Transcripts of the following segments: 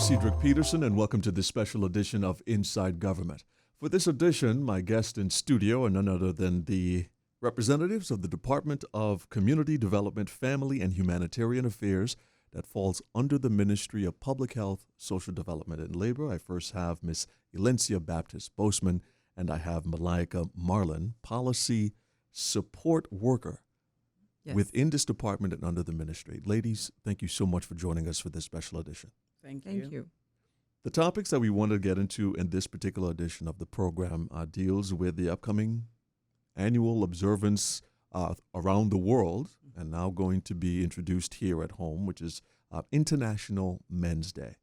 Cedric Peterson, and welcome to this special edition of Inside Government. For this edition, my guest in studio are none other than the representatives of the Department of Community Development, Family, and Humanitarian Affairs that falls under the Ministry of Public Health, Social Development, and Labor. I first have Ms. Elencia Baptist Boseman, and I have Malaika Marlin, Policy Support Worker within this department and under the ministry. Ladies, thank you so much for joining us for this special edition. Thank you. The topics that we want to get into in this particular edition of the program deals with the upcoming annual observance around the world, and now going to be introduced here at home, which is International Men's Day.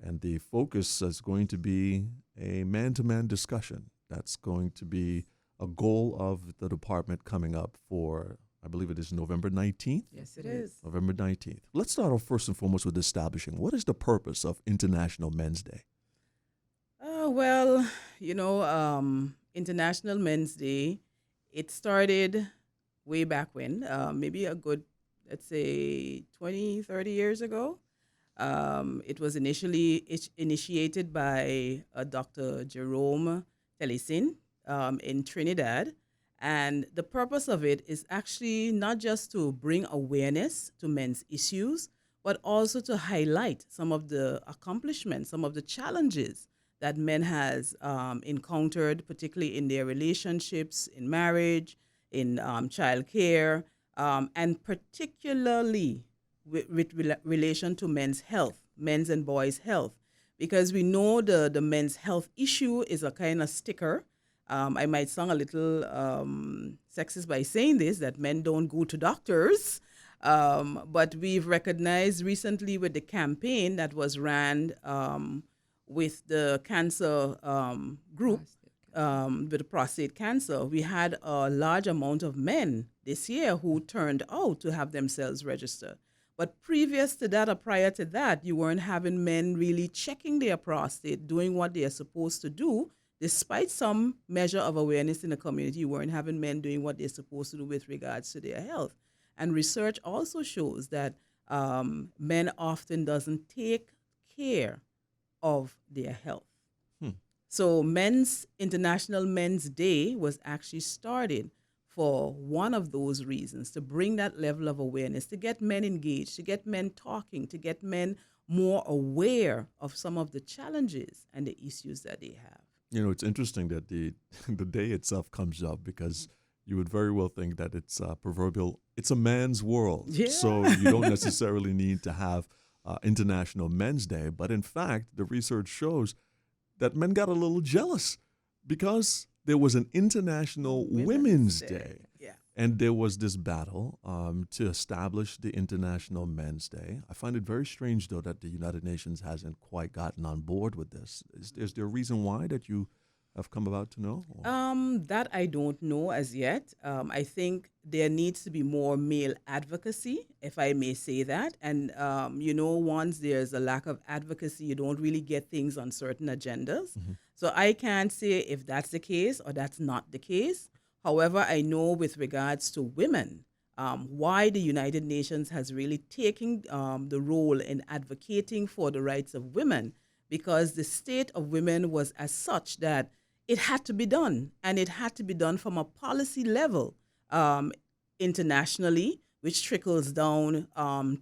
And the focus is going to be a man-to-man discussion. That's going to be a goal of the department coming up for, I believe it is November 19th? Yes, it is. November 19th. Let's start off first and foremost with establishing what is the purpose of International Men's Day? International Men's Day, it started way back when, maybe a good, let's say, 20, 30 years ago. It was initially initiated by Dr. Jerome Telesin in Trinidad. And the purpose of it is actually not just to bring awareness to men's issues, but also to highlight some of the accomplishments, some of the challenges that men has encountered, particularly in their relationships, in marriage, in childcare, and particularly with relation to men's health, men's and boys' health. Because we know the men's health issue is a kind of sticker. I might sound a little sexist by saying this, that men don't go to doctors, but we've recognized recently with the campaign that was ran with the cancer group, with the prostate cancer, we had a large amount of men this year who turned out to have themselves registered. But previous to that or prior to that, you weren't having men really checking their prostate, doing what they are supposed to do. Despite some measure of awareness in the community, you weren't having men doing what they're supposed to do with regards to their health. And research also shows that men often doesn't take care of their health. So International Men's Day was actually started for one of those reasons, to bring that level of awareness, to get men engaged, to get men talking, to get men more aware of some of the challenges and the issues that they have. You know, it's interesting that the day itself comes up because you would very well think that it's proverbial, it's a man's world. Yeah. So you don't necessarily need to have International Men's Day. But in fact, the research shows that men got a little jealous because there was an International Women's Day. Yeah. And there was this battle to establish the International Men's Day. I find it very strange, though, that the United Nations hasn't quite gotten on board with this. Is there a reason why that you have come about to know? That I don't know as yet. I think there needs to be more male advocacy, if I may say that. And, once there's a lack of advocacy, you don't really get things on certain agendas. Mm-hmm. So I can't say if that's the case or that's not the case. However, I know with regards to women, why the United Nations has really taken the role in advocating for the rights of women, because the state of women was as such that it had to be done, and it had to be done from a policy level internationally, which trickles down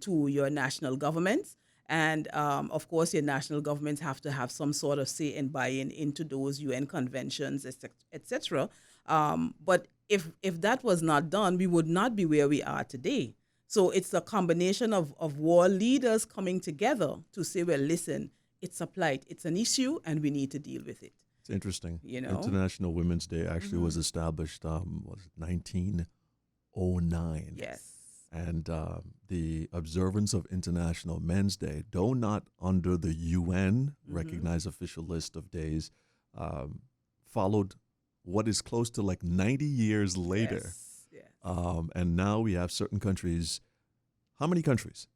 to your national governments. And, of course, your national governments have to have some sort of say and buy-in into those UN conventions, et cetera. But if that was not done, we would not be where we are today. So it's a combination of world leaders coming together to say, well, listen, it's a plight, it's an issue, and we need to deal with it. It's interesting. You know? International Women's Day actually was established, 1909. Yes. And the observance of International Men's Day, though not under the UN recognized official list of days, followed what is close to like 90 years later. Yes. And now we have certain countries. How many countries?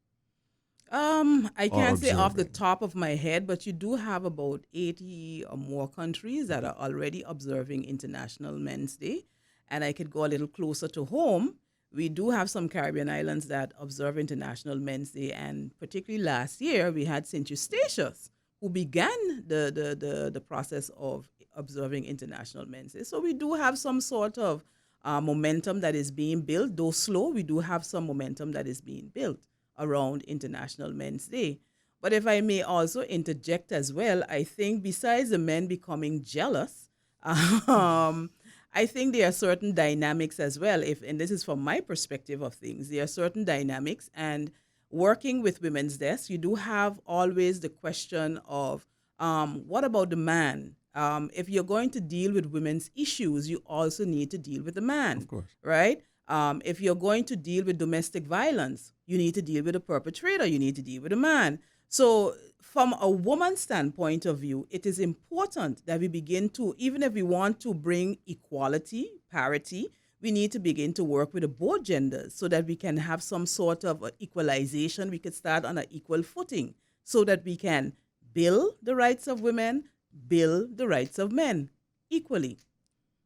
I can't say off the observing? top of my head, but you do have about 80 or more countries that are already observing International Men's Day. And I could go a little closer to home. We do have some Caribbean islands that observe International Men's Day, and particularly last year, we had St. Eustatius, who began the process of observing International Men's Day. So we do have some sort of momentum that is being built, though slow. We do have some momentum that is being built around International Men's Day. But if I may also interject as well, I think besides the men becoming jealous, I think there are certain dynamics as well. And this is from my perspective of things, there are certain dynamics. And working with Women's Desk, you do have always the question of what about the man? If you're going to deal with women's issues, you also need to deal with the man, Of course. right? If you're going to deal with domestic violence, you need to deal with the perpetrator, you need to deal with the man. So, from a woman's standpoint of view, it is important that we begin to, even if we want to bring equality, parity, we need to begin to work with the both genders so that we can have some sort of equalization. We could start on an equal footing so that we can build the rights of women, build the rights of men equally.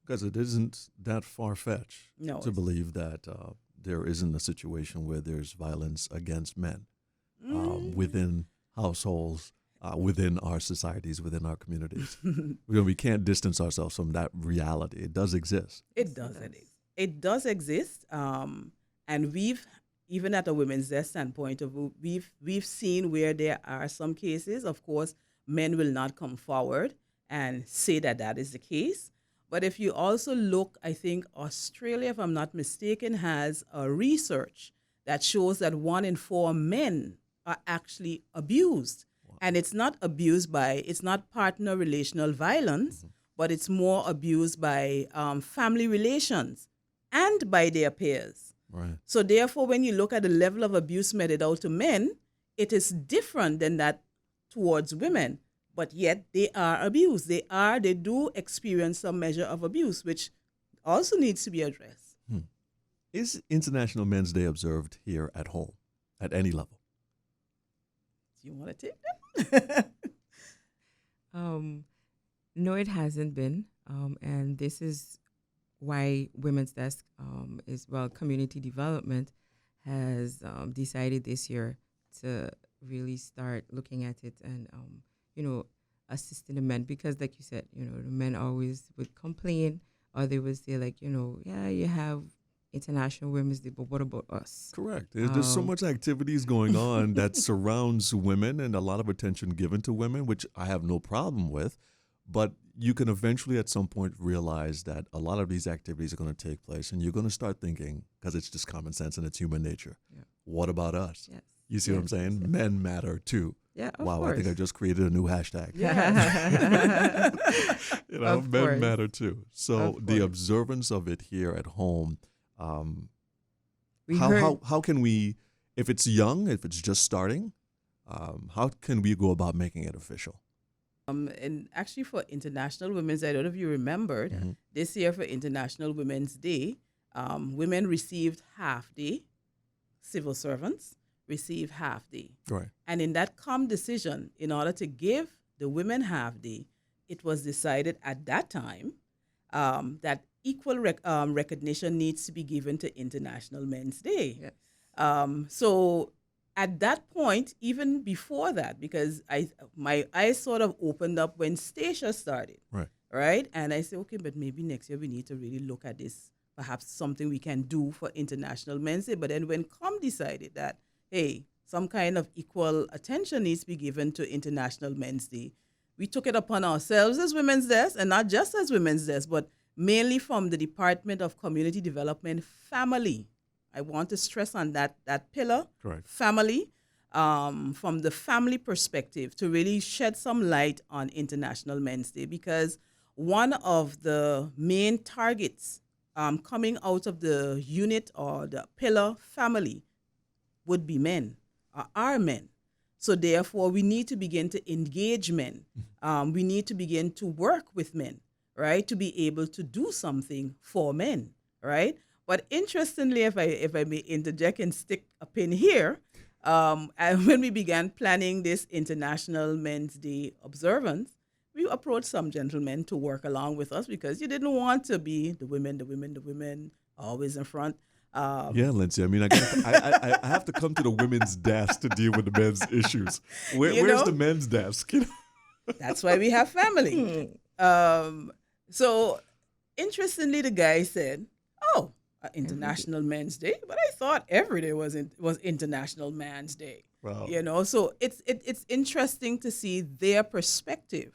Because it isn't that far-fetched No, to believe that there isn't a situation where there's violence against men within households, within our societies, within our communities. We can't distance ourselves from that reality. It does exist. It does. It does exist. And we've, even at a Women's Desk standpoint of view, we've seen where there are some cases. Of course, men will not come forward and say that that is the case. But if you also look, I think Australia, if I'm not mistaken, has a research that shows that 1 in 4 men are actually abused. Wow. And it's not it's not partner relational violence, but it's more abused by family relations and by their peers. Right. So therefore, when you look at the level of abuse meted out to men, it is different than that towards women. But yet they are abused. They do experience some measure of abuse, which also needs to be addressed. Is International Men's Day observed here at home at any level? Do you want to take that? No, it hasn't been. And this is why Women's Desk community development has decided this year to really start looking at it and, assisting the men. Because like you said, the men always would complain or they would say like, yeah, you have International Women's Day, but what about us? Correct. There's so much activities going on that surrounds women and a lot of attention given to women, which I have no problem with. But you can eventually at some point realize that a lot of these activities are going to take place and you're going to start thinking, because it's just common sense and it's human nature, what about us? Yes. You see what I'm saying? Yes. Men matter too. Yeah, of wow, course. I think I just created a new hashtag. Yeah. Men matter too. So the observance of it here at home, how can we, if it's young, if it's just starting, how can we go about making it official? And actually for International Women's Day, I don't know if you remembered, this year for International Women's Day, women received half day, civil servants received half day. Right. And in that calm decision, in order to give the women half day, it was decided at that time that equal recognition needs to be given to International Men's Day. Yes. So at that point, even before that, because my eyes sort of opened up when Stacia started, right? And I said, okay, but maybe next year we need to really look at this, perhaps something we can do for International Men's Day. But then when COM decided that, hey, some kind of equal attention needs to be given to International Men's Day, we took it upon ourselves as Women's Desk, and not just as Women's Desk, but mainly from the Department of Community Development Family. I want to stress on that pillar, family, from the family perspective, to really shed some light on International Men's Day, because one of the main targets coming out of the unit or the pillar family would be men, are men. So therefore, we need to begin to engage men. We need to begin to work with men, right, to be able to do something for men, right? But interestingly, if I may interject and stick a pin here, when we began planning this International Men's Day observance, we approached some gentlemen to work along with us, because you didn't want to be the women, always in front. Yeah, Lindsay. I mean, I have to come to the women's desk to deal with the men's issues. Where's the men's desk? That's why we have family. So interestingly, the guy said, "Oh, International Men's Day," but I thought every day was International Man's Day. Wow. You know, so it's interesting to see their perspective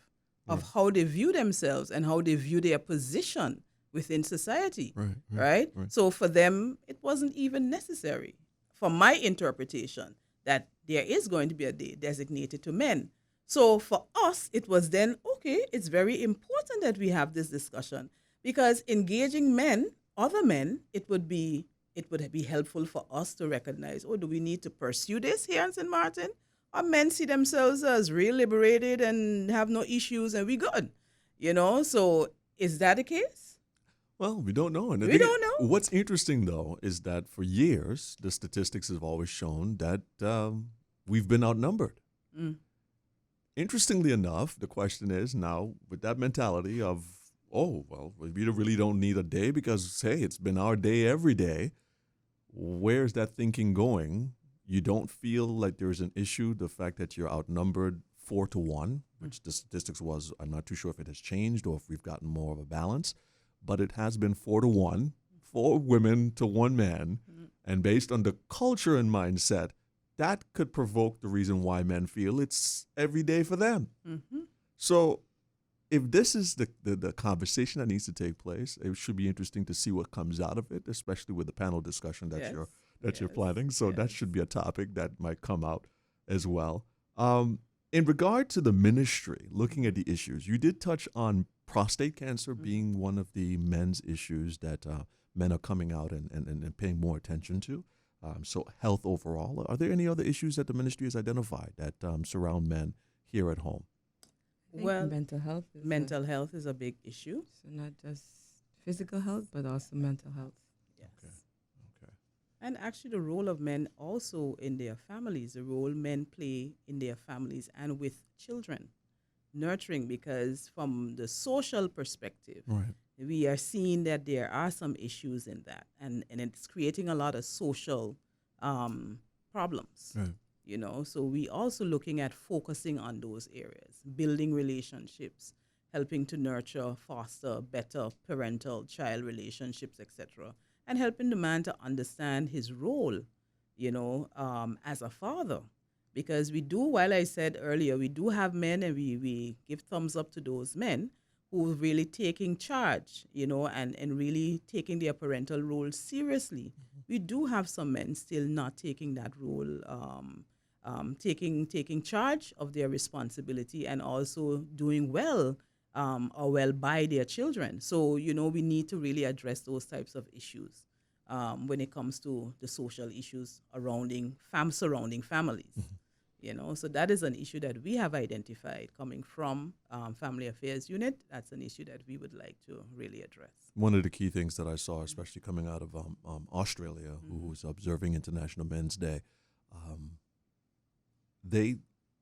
of how they view themselves and how they view their position within society. Right? So for them, it wasn't even necessary, from my interpretation, that there is going to be a day designated to men. So for us, it was then, okay, it's very important that we have this discussion, because engaging men, other men, it would be helpful for us to recognize, oh, do we need to pursue this here in St. Martin? Or men see themselves as real liberated and have no issues and we good. You know, so is that the case? Well, we don't know. And I We think don't know. What's interesting, though, is that for years, the statistics have always shown that we've been outnumbered. Mm. Interestingly enough, the question is now, with that mentality of, oh, well, we really don't need a day because, hey, it's been our day every day. Where's that thinking going? You don't feel like there's an issue, the fact that you're outnumbered 4-1, which the statistics was, I'm not too sure if it has changed or if we've gotten more of a balance, but it has been 4-1, 4 women to 1 man. And based on the culture and mindset, that could provoke the reason why men feel it's every day for them. Mm-hmm. So if this is the conversation that needs to take place, it should be interesting to see what comes out of it, especially with the panel discussion that Yes. you're Yes. planning. So that Yes. should be a topic that might come out as well. In regard to the ministry, looking at the issues, you did touch on prostate cancer being one of the men's issues that men are coming out and paying more attention to. So health overall. Are there any other issues that the ministry has identified that surround men here at home? I think Well, mental health is mental health is a big issue. so not just physical health, but also mental health. Yes. Okay. And actually, the role of men also in their families, the role men play in their families and with children, nurturing, because from the social perspective, Right. we are seeing that there are some issues in that, and it's creating a lot of social problems. Right. You know, so we also looking at focusing on those areas, building relationships, helping to nurture, foster better parental child relationships, etc., and helping the man to understand his role, you know, as a father. Because we do, while I said earlier, we do have men, and we give thumbs up to those men who are really taking charge, you know, and really taking their parental role seriously. We do have some men still not taking that role, taking charge of their responsibility and also doing well, or well by their children. So, you know, we need to really address those types of issues when it comes to the social issues surrounding families. You know, so that is an issue that we have identified coming from Family Affairs Unit. That's an issue that we would like to really address. One of the key things that I saw, especially coming out of Australia, who was observing International Men's Day, they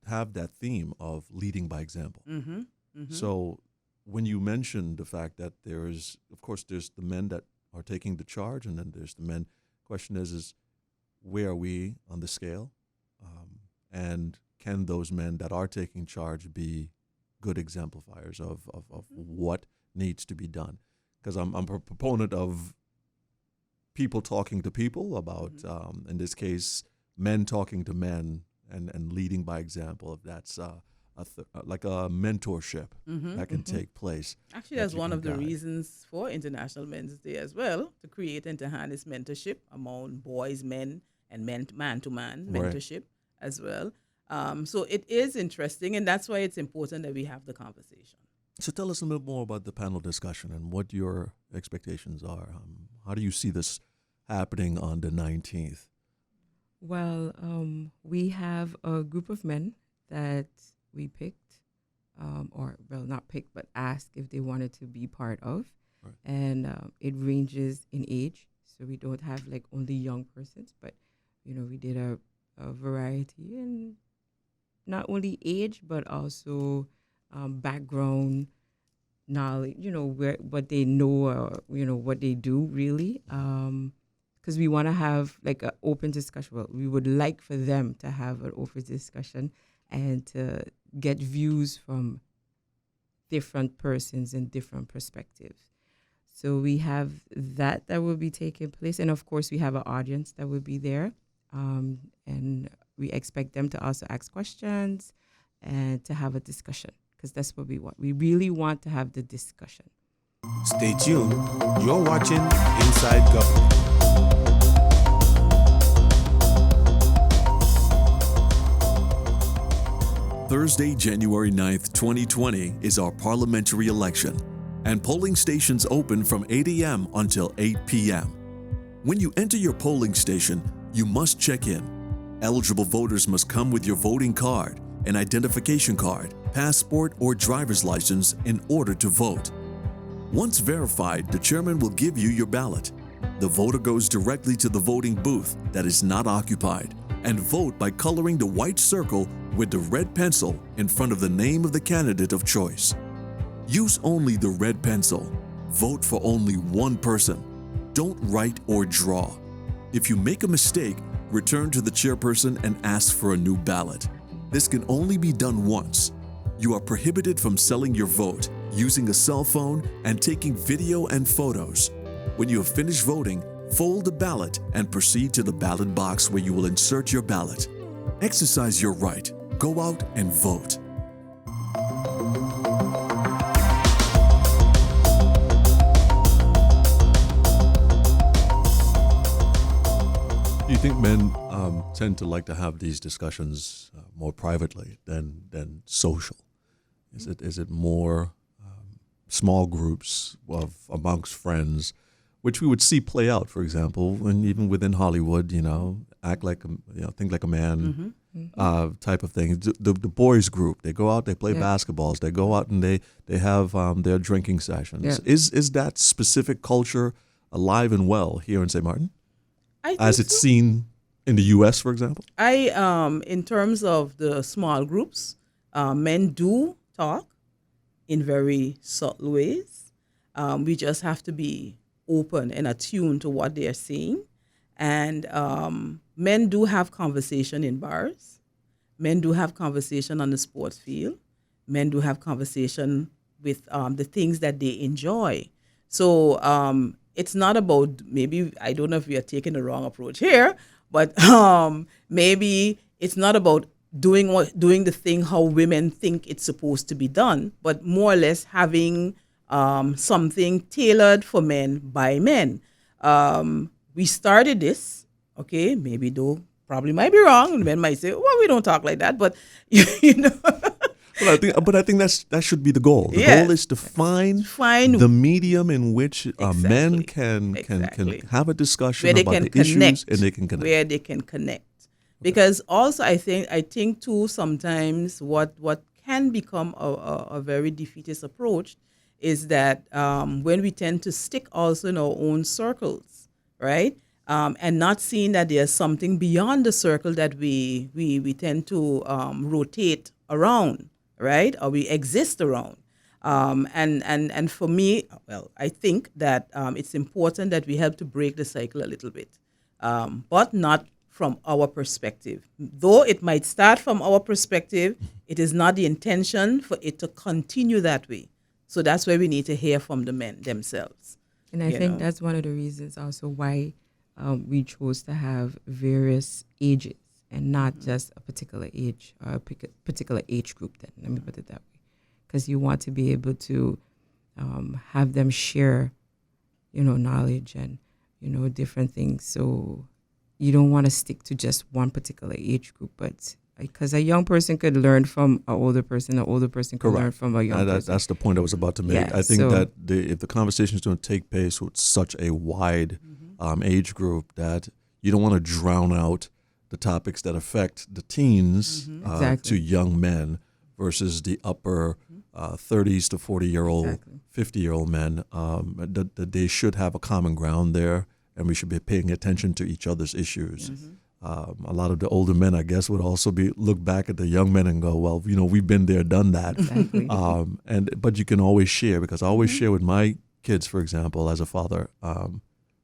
have that theme of leading by example. Mm-hmm. Mm-hmm. So when you mentioned the fact that there's the men that are taking the charge, and then there's the men. Question is where are we on the scale? And can those men that are taking charge be good exemplifiers of what needs to be done? Because I'm a proponent of people talking to people about, in this case, men talking to men and leading by example. If that's like a mentorship that can take place. Actually, that that's you one can of the guide. reasons for International Men's Day as well, to create and to harness mentorship among boys, men, and man-to-man Right. mentorship as well. So it is interesting, and that's why it's important that we have the conversation. So tell us a bit more about the panel discussion and what your expectations are. How do you see this happening on the 19th? Well, we have a group of men that we picked, not picked, but asked if they wanted to be part of. Right. And it ranges in age. So we don't have like only young persons, but, you know, we did a variety, and not only age, but also background, knowledge, you know, what they know, or, you know, what they do really. because we want to have like an open discussion. Well, we would like for them to have an open discussion and to get views from different persons and different perspectives. So we have that will be taking place. And of course, we have an audience that will be there. And we expect them to also ask questions and to have a discussion, because that's what we want. We really want to have the discussion. Stay tuned. You're watching Inside Government. Thursday, January 9th, 2020 is our parliamentary election, and polling stations open from 8 a.m. until 8 p.m. When you enter your polling station, you must check in. Eligible voters must come with your voting card, an identification card, passport, or driver's license in order to vote. Once verified, the chairman will give you your ballot. The voter goes directly to the voting booth that is not occupied and vote by coloring the white circle with the red pencil in front of the name of the candidate of choice. Use only the red pencil. Vote for only one person. Don't write or draw. If you make a mistake, return to the chairperson and ask for a new ballot. This can only be done once. You are prohibited from selling your vote, using a cell phone, and taking video and photos. When you have finished voting, fold the ballot and proceed to the ballot box where you will insert your ballot. Exercise your right. Go out and vote. Do you think men tend to like to have these discussions more privately than social? Is it more small groups of amongst friends, which we would see play out, for example, and even within Hollywood, act like think like a man, type of thing. The boys group, they go out, they play basketballs, they go out and they have their drinking sessions. Yeah. Is that specific culture alive and well here in St. Martin, I think as it's so. seen in the U.S., for example? In terms of the small groups, men do talk in very subtle ways. We just have to be open and attuned to what they are saying. And men do have conversation in bars. Men do have conversation on the sports field. Men do have conversation with the things that they enjoy. So it's not about, maybe, I don't know if we are taking the wrong approach here, but maybe it's not about doing the thing how women think it's supposed to be done, but more or less having something tailored for men by men. We started this, okay, maybe though, probably might be wrong. Men might say, well, we don't talk like that, but you know. But I think that should be the goal. The Yes. goal is to find Find the medium in which men Exactly. can Exactly. have a discussion where they about can the connect, issues, and they can connect. where they can connect. Because also I think too sometimes what can become a very defeatist approach is that when we tend to stick also in our own circles, right? And not seeing that there's something beyond the circle that we tend to rotate around, right? Or we exist around. And for me, well, I think that it's important that we help to break the cycle a little bit, but not from our perspective. Though it might start from our perspective, it is not the intention for it to continue that way. So that's why we need to hear from the men themselves. And I think that's one of the reasons also why we chose to have various ages and not just a particular age or a particular age group. Then let me put it that way, because you want to be able to have them share, knowledge and different things. So you don't want to stick to just one particular age group, but because a young person could learn from an older person could learn from a young person. That's the point I was about to make. Yeah, I think so- that if the conversation is going to take place with such a wide age group, that you don't want to drown out the topics that affect the teens Exactly. to young men versus the upper 30s to 40-year-old, Exactly. 50-year-old men. That they should have a common ground there, and we should be paying attention to each other's issues. A lot of the older men, I guess, would also look back at the young men and go, well, we've been there, done that. Exactly. But you can always share, because I always share with my kids, for example, as a father,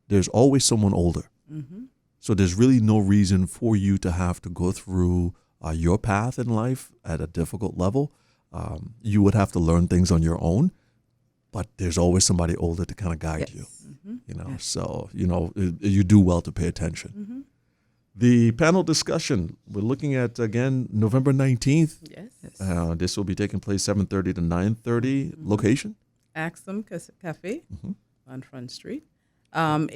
there's always someone older. Mm-hmm. So there's really no reason for you to have to go through your path in life at a difficult level. You would have to learn things on your own, but there's always somebody older to kind of guide you. Mm-hmm. You know, Yes. so you do well to pay attention. Mm-hmm. The panel discussion we're looking at again November 19th. Yes. Yes. This will be taking place 7:30 to 9:30. Location. Axum Cafe Mhm. on Front Street.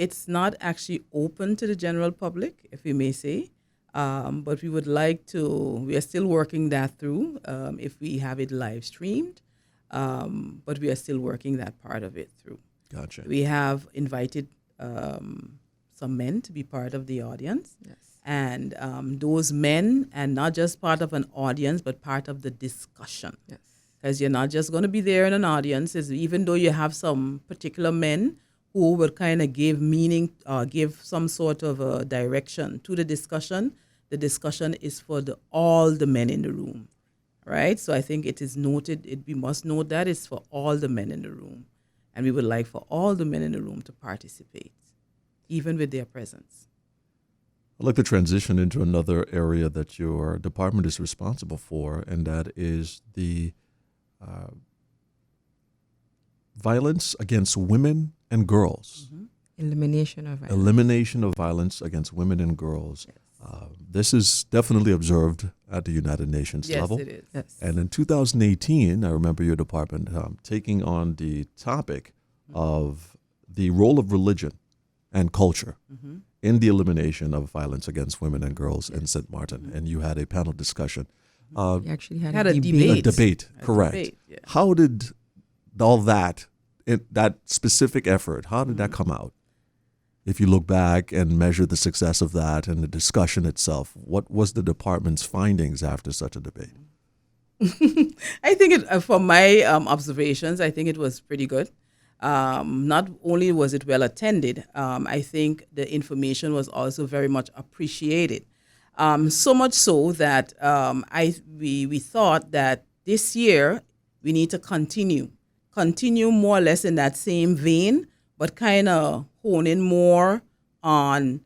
It's not actually open to the general public, if we may say, but we would like to. We are still working that through. If we have it live streamed, but we are still working that part of it through. Gotcha. We have invited some men to be part of the audience. Yes. And those men, and not just part of an audience, but part of the discussion. Yes. Because you're not just going to be there in an audience, even though you have some particular men who will kind of give meaning, give some sort of a direction to the discussion is for all the men in the room, right? So I think it is noted, we must note that it's for all the men in the room. And we would like for all the men in the room to participate, even with their presence. I'd like to transition into another area that your department is responsible for, and that is the violence against women and girls. Elimination of violence. Elimination of violence against women and girls. Yes. This is definitely observed at the United Nations Yes, level. it is. Yes. And in 2018, I remember your department taking on the topic of the role of religion and culture Mm-hmm. in the elimination of violence against women and girls in St. Martin. And you had a panel discussion. We actually had, Had a a debate. A debate, A correct. debate, yeah. How did all that, that specific effort, how did that come out? If you look back and measure the success of that and the discussion itself, what was the department's findings after such a debate? I think from my observations, I think it was pretty good. Not only was it well attended, I think the information was also very much appreciated. So much so that we thought that this year we need to continue more or less in that same vein, but kind of hone in more on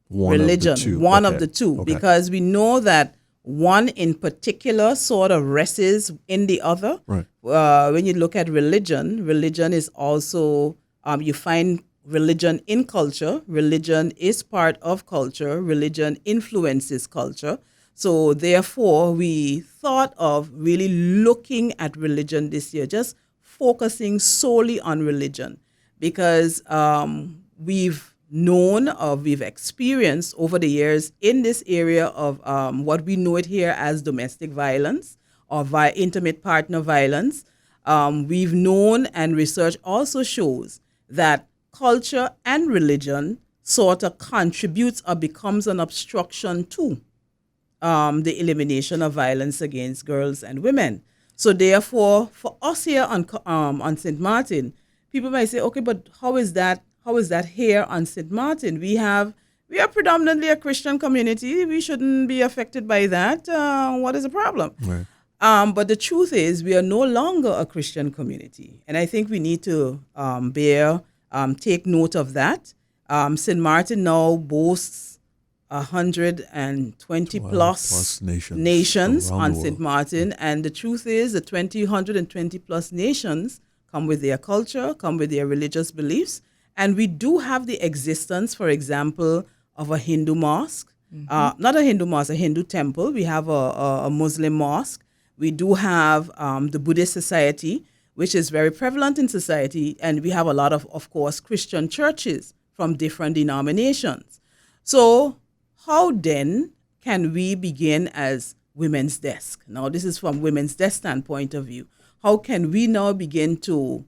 religion, one of the two, Okay. because we know that one in particular sort of rests in the other. Right. When you look at religion is also, you find religion in culture. Religion is part of culture. Religion influences culture. So therefore, we thought of really looking at religion this year, just focusing solely on religion, because we've known or we've experienced over the years in this area of what we know it here as domestic violence or intimate partner violence. We've known, and research also shows, that culture and religion sort of contributes or becomes an obstruction to the elimination of violence against girls and women. So therefore, for us here on St. Martin, people might say, okay, but how is that here on St. Martin? We are predominantly a Christian community. We shouldn't be affected by that. What is the problem? Right. But the truth is, we are no longer a Christian community. And I think we need to take note of that. St. Martin now boasts 120 plus nations around on the St. world. Martin. And the truth is, the 120 plus nations come with their culture, come with their religious beliefs. And we do have the existence, for example, of a Hindu mosque. Not a Hindu mosque, a Hindu temple. We have a Muslim mosque. We do have the Buddhist Society, which is very prevalent in society. And we have a lot of course, Christian churches from different denominations. So how then can we begin as Women's Desk? Now, this is from Women's Desk standpoint of view. How can we now begin to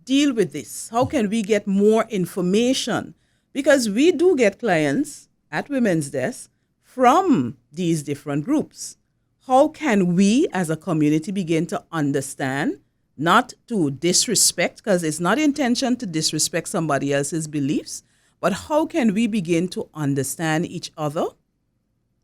deal with this? How can we get more information? Because we do get clients at Women's Desk from these different groups. How can we as a community begin to understand, not to disrespect, because it's not intention to disrespect somebody else's beliefs, but how can we begin to understand each other,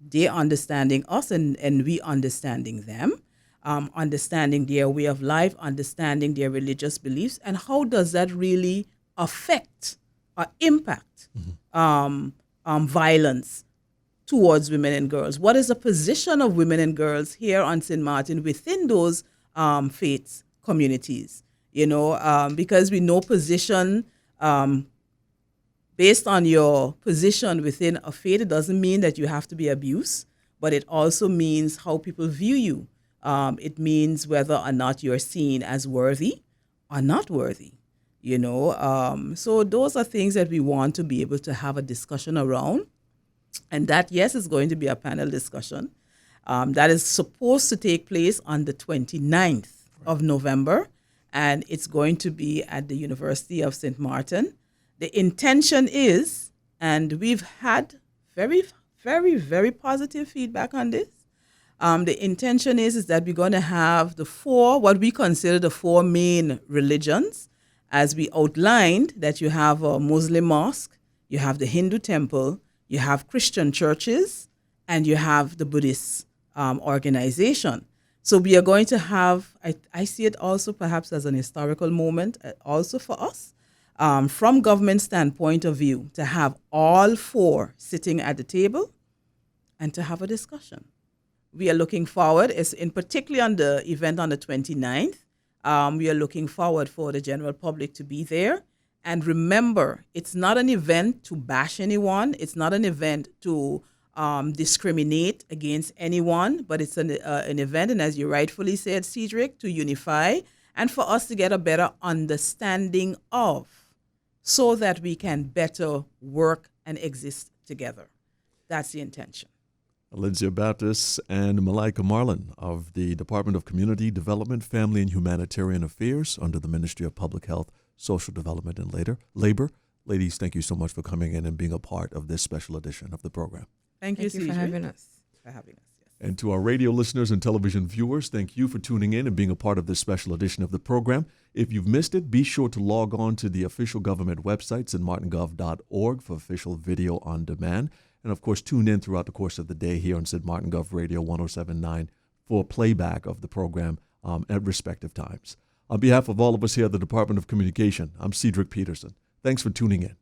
they understanding us and we understanding them, understanding their way of life, understanding their religious beliefs, and how does that really affect or impact violence towards women and girls? What is the position of women and girls here on St. Martin within those faith communities? Because we know position, based on your position within a faith, it doesn't mean that you have to be abused, but it also means how people view you. It means whether or not you're seen as worthy or not worthy. So those are things that we want to be able to have a discussion around. And that, yes, is going to be a panel discussion. That is supposed to take place on the 29th of November, and it's going to be at the University of St. Martin. The intention is, and we've had very, very, very positive feedback on this. The intention is that we're going to have what we consider the four main religions, as we outlined, that you have a Muslim mosque, you have the Hindu temple, you have Christian churches, and you have the Buddhist organization. So we are going to have, I see it also perhaps as an historical moment also for us, from government standpoint of view, to have all four sitting at the table and to have a discussion. We are looking forward, particularly on the event on the 29th, we are looking forward for the general public to be there. And remember, it's not an event to bash anyone. It's not an event to discriminate against anyone, but it's an event, and as you rightfully said, Cedric, to unify and for us to get a better understanding of, so that we can better work and exist together. That's the intention. Alyncia Baptist and Malaika Marlin of the Department of Community Development, Family and Humanitarian Affairs under the Ministry of Public Health, Social Development and Labor. Ladies, thank you so much for coming in and being a part of this special edition of the program. Thank you for having us. Yes. And to our radio listeners and television viewers, thank you for tuning in and being a part of this special edition of the program. If you've missed it, be sure to log on to the official government website, stmartingov.org, for official video on demand. And of course, tune in throughout the course of the day here on St. Martin Gov Radio 107.9 for playback of the program at respective times. On behalf of all of us here at the Department of Communication, I'm Cedric Peterson. Thanks for tuning in.